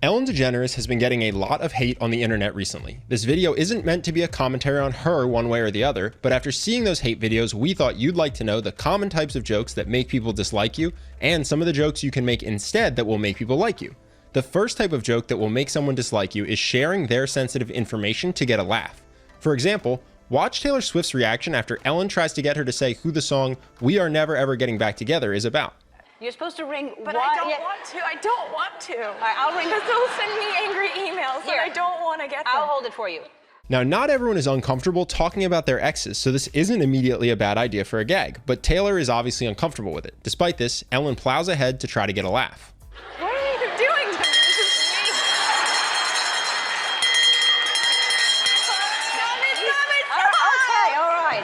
Ellen DeGeneres has been getting a lot of hate on the internet recently. This video isn't meant to be a commentary on her one way or the other, but after seeing those hate videos, we thought you'd like to know the common types of jokes that make people dislike you, and some of the jokes you can make instead that will make people like you. The first type of joke that will make someone dislike you is sharing their sensitive information to get a laugh. For example, watch Taylor Swift's reaction after Ellen tries to get her to say who the song "We Are Never Ever Getting Back Together" is about. You're supposed to ring. But I don't want to. I don't want to. All right, I'll ring. Because they'll send me angry emails, and I don't want to get them. I'll hold it for you. Now, not everyone is uncomfortable talking about their exes, so this isn't immediately a bad idea for a gag, but Taylor is obviously uncomfortable with it. Despite this, Ellen plows ahead to try to get a laugh. What are you doing to me? This is me. Stop it!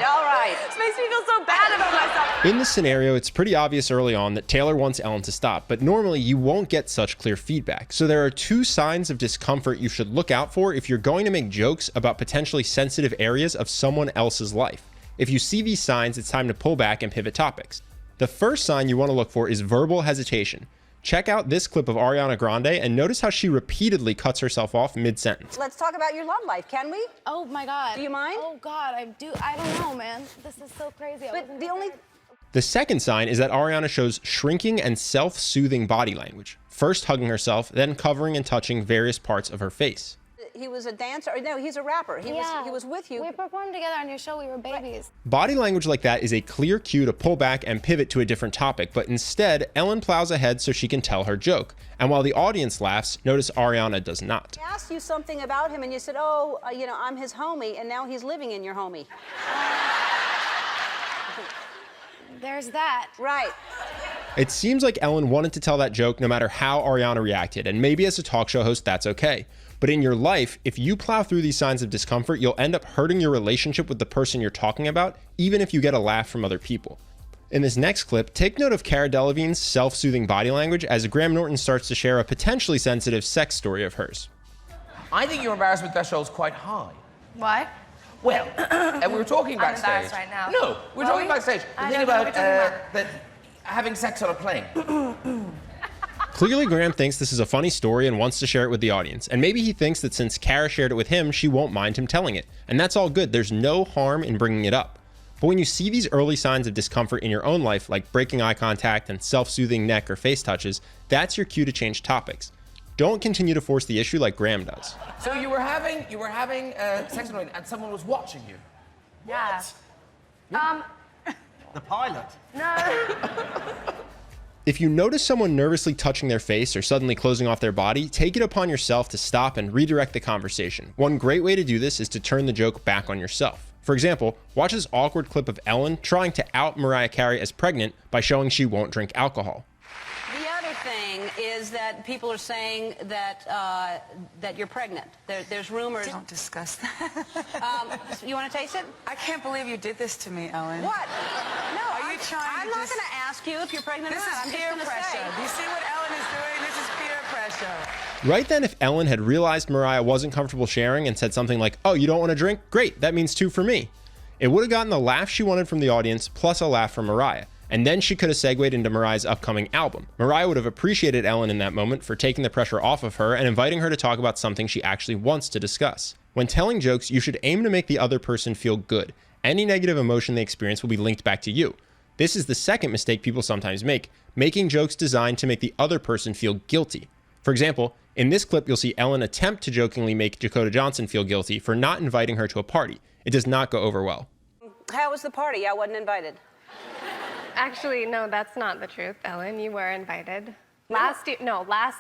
All right. This makes me feel so bad about myself. In this scenario, it's pretty obvious early on that Taylor wants Ellen to stop, but normally you won't get such clear feedback. So there are two signs of discomfort you should look out for if you're going to make jokes about potentially sensitive areas of someone else's life. If you see these signs, it's time to pull back and pivot topics. The first sign you want to look for is verbal hesitation. Check out this clip of Ariana Grande and notice how she repeatedly cuts herself off mid-sentence. Let's talk about your love life, can we? Oh my God. Do you mind? Oh God, I do. I don't know, man. This is so crazy. But the only... The second sign is that Ariana shows shrinking and self-soothing body language, first hugging herself, then covering and touching various parts of her face. He was a dancer. No, he's a rapper. He was with you. We performed together on your show. We were babies. Body language like that is a clear cue to pull back and pivot to a different topic, but instead, Ellen plows ahead so she can tell her joke. And while the audience laughs, notice Ariana does not. He asked you something about him and you said, oh, I'm his homie, and now he's living in your homie. There's that. Right. It seems like Ellen wanted to tell that joke no matter how Ariana reacted, and maybe as a talk show host, that's okay. But in your life, if you plow through these signs of discomfort, you'll end up hurting your relationship with the person you're talking about, even if you get a laugh from other people. In this next clip, take note of Cara Delevingne's self-soothing body language as Graham Norton starts to share a potentially sensitive sex story of hers. I think your embarrassment threshold is quite high. Why? Well, and we were talking backstage. I'm embarrassed right now. No, we're talking backstage. The thing about that having sex on a plane. Clearly, Graham thinks this is a funny story and wants to share it with the audience. And maybe he thinks that since Cara shared it with him, she won't mind him telling it. And that's all good. There's no harm in bringing it up. But when you see these early signs of discomfort in your own life, like breaking eye contact and self-soothing neck or face touches, that's your cue to change topics. Don't continue to force the issue like Graham does. So you were having sex on a plane and someone was watching you. Yeah. The pilot. No. If you notice someone nervously touching their face or suddenly closing off their body, take it upon yourself to stop and redirect the conversation. One great way to do this is to turn the joke back on yourself. For example, watch this awkward clip of Ellen trying to out Mariah Carey as pregnant by showing she won't drink alcohol. The other thing is that people are saying that that you're pregnant. There's rumors. Don't discuss that. You want to taste it? I can't believe you did this to me, Ellen. What? No, Are you trying I'm to not just- going to ask you if you're pregnant This or not. is I'm peer just going to pressure. say. Do you see what Ellen is doing? This is peer pressure. Right then, if Ellen had realized Mariah wasn't comfortable sharing and said something like, "Oh, you don't want to drink? Great, that means 2 for me." It would have gotten the laugh she wanted from the audience, plus a laugh from Mariah. And then she could have segued into Mariah's upcoming album. Mariah would have appreciated Ellen in that moment for taking the pressure off of her and inviting her to talk about something she actually wants to discuss. When telling jokes, you should aim to make the other person feel good. Any negative emotion they experience will be linked back to you. This is the second mistake people sometimes make, making jokes designed to make the other person feel guilty. For example, in this clip, you'll see Ellen attempt to jokingly make Dakota Johnson feel guilty for not inviting her to a party. It does not go over well. How was the party? I wasn't invited. Actually, no, that's not the truth, Ellen. You were invited. Last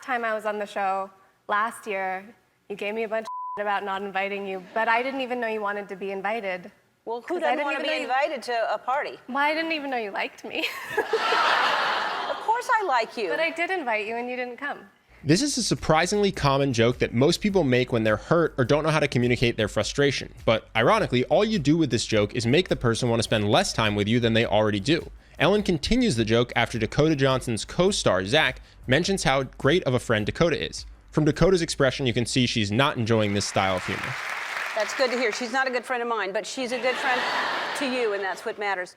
time I was on the show, last year, you gave me a bunch of about not inviting you, but I didn't even know you wanted to be invited. Well, who doesn't want to be invited to a party? Well, I didn't even know you liked me. Of course I like you. But I did invite you and you didn't come. This is a surprisingly common joke that most people make when they're hurt or don't know how to communicate their frustration. But ironically, all you do with this joke is make the person want to spend less time with you than they already do. Ellen continues the joke after Dakota Johnson's co-star, Zach, mentions how great of a friend Dakota is. From Dakota's expression, you can see she's not enjoying this style of humor. That's good to hear. She's not a good friend of mine, but she's a good friend to you, and that's what matters.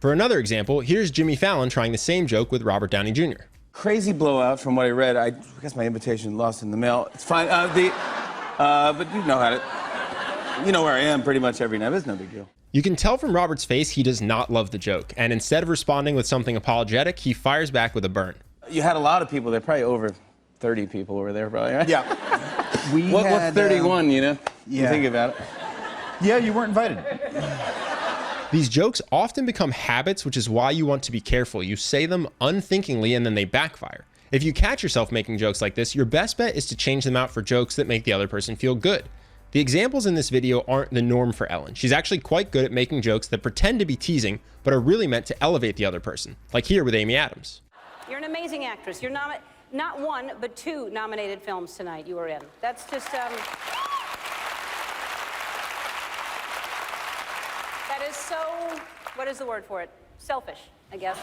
For another example, here's Jimmy Fallon trying the same joke with Robert Downey Jr. Crazy blowout from what I read. I guess my invitation lost in the mail. It's fine. But you know how to... You know where I am pretty much every night. It's no big deal. You can tell from Robert's face he does not love the joke, and instead of responding with something apologetic, he fires back with a burn. You had a lot of people there, probably over 30 people were there, probably, right? Yeah. What's 31, you know? Yeah. You think about it. Yeah, you weren't invited. These jokes often become habits, which is why you want to be careful. You say them unthinkingly and then they backfire. If you catch yourself making jokes like this, your best bet is to change them out for jokes that make the other person feel good. The examples in this video aren't the norm for Ellen. She's actually quite good at making jokes that pretend to be teasing, but are really meant to elevate the other person, like here with Amy Adams. You're an amazing actress. You're not one, but 2 nominated films tonight you were in. That's just, that is so, what is the word for it? Selfish, I guess.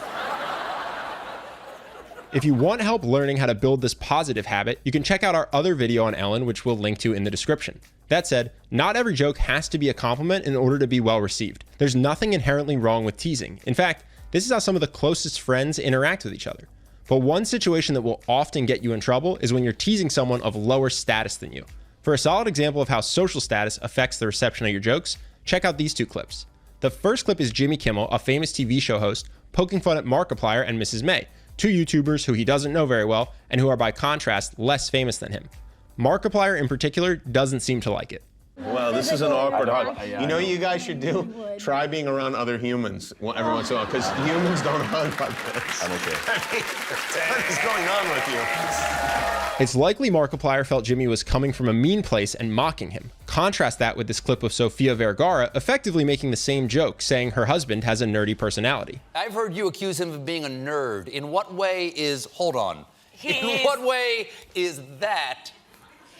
If you want help learning how to build this positive habit, you can check out our other video on Ellen, which we'll link to in the description. That said, not every joke has to be a compliment in order to be well received. There's nothing inherently wrong with teasing. In fact, this is how some of the closest friends interact with each other. But one situation that will often get you in trouble is when you're teasing someone of lower status than you. For a solid example of how social status affects the reception of your jokes, check out these 2 clips. The first clip is Jimmy Kimmel, a famous TV show host, poking fun at Markiplier and Mrs. May, 2 YouTubers who he doesn't know very well and who are by contrast less famous than him. Markiplier in particular doesn't seem to like it. Well, this is an awkward hug. You know what you guys should do? Try being around other humans every once in a while, because humans don't hug like this. I don't care. What is going on with you? It's likely Markiplier felt Jimmy was coming from a mean place and mocking him. Contrast that with this clip of Sofia Vergara effectively making the same joke, saying her husband has a nerdy personality. I've heard you accuse him of being a nerd. In what way is, hold on, what way is that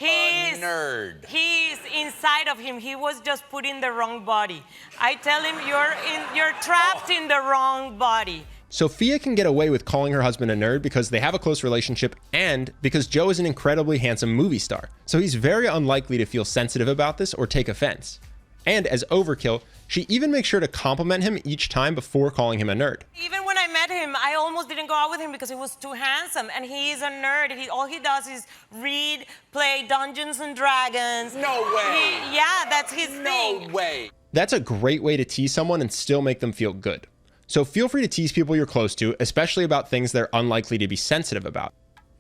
a nerd? He's inside of him. He was just put in the wrong body. I tell him you're trapped in the wrong body. Sophia can get away with calling her husband a nerd because they have a close relationship and because Joe is an incredibly handsome movie star. So he's very unlikely to feel sensitive about this or take offense. And as overkill, she even makes sure to compliment him each time before calling him a nerd. Even when I met him, I almost didn't go out with him because he was too handsome. And he's a nerd. All he does is read, play Dungeons and Dragons. No way. Yeah, that's his thing. No way. That's a great way to tease someone and still make them feel good. So feel free to tease people you're close to, especially about things they're unlikely to be sensitive about.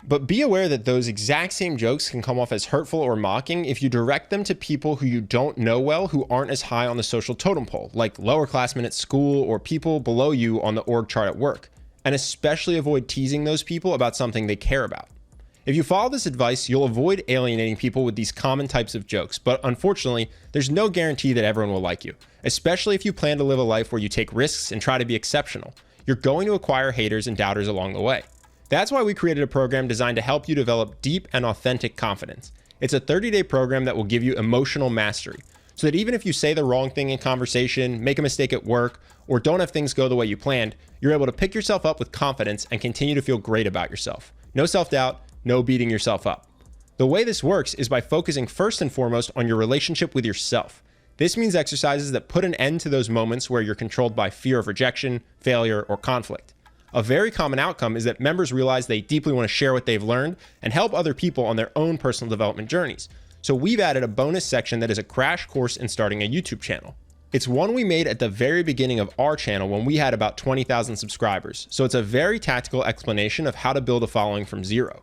But be aware that those exact same jokes can come off as hurtful or mocking if you direct them to people who you don't know well who aren't as high on the social totem pole, like lowerclassmen at school or people below you on the org chart at work. And especially avoid teasing those people about something they care about. If you follow this advice, you'll avoid alienating people with these common types of jokes, but unfortunately, there's no guarantee that everyone will like you, especially if you plan to live a life where you take risks and try to be exceptional. You're going to acquire haters and doubters along the way. That's why we created a program designed to help you develop deep and authentic confidence. It's a 30-day program that will give you emotional mastery, so that even if you say the wrong thing in conversation, make a mistake at work, or don't have things go the way you planned, you're able to pick yourself up with confidence and continue to feel great about yourself. No self-doubt, no beating yourself up. The way this works is by focusing first and foremost on your relationship with yourself. This means exercises that put an end to those moments where you're controlled by fear of rejection, failure, or conflict. A very common outcome is that members realize they deeply want to share what they've learned and help other people on their own personal development journeys. So we've added a bonus section that is a crash course in starting a YouTube channel. It's one we made at the very beginning of our channel when we had about 20,000 subscribers. So it's a very tactical explanation of how to build a following from zero.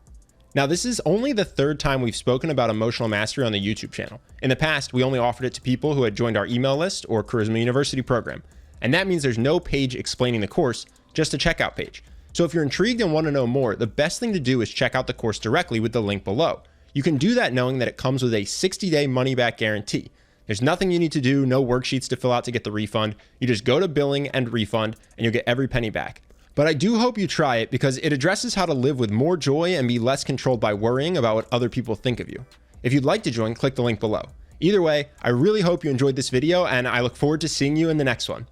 Now, this is only the 3rd time we've spoken about emotional mastery on the YouTube channel. In the past, we only offered it to people who had joined our email list or Charisma University program. And that means there's no page explaining the course, just a checkout page. So if you're intrigued and want to know more, the best thing to do is check out the course directly with the link below. You can do that knowing that it comes with a 60-day money-back guarantee. There's nothing you need to do, no worksheets to fill out to get the refund. You just go to billing and refund, and you'll get every penny back. But I do hope you try it because it addresses how to live with more joy and be less controlled by worrying about what other people think of you. If you'd like to join, click the link below. Either way, I really hope you enjoyed this video and I look forward to seeing you in the next one.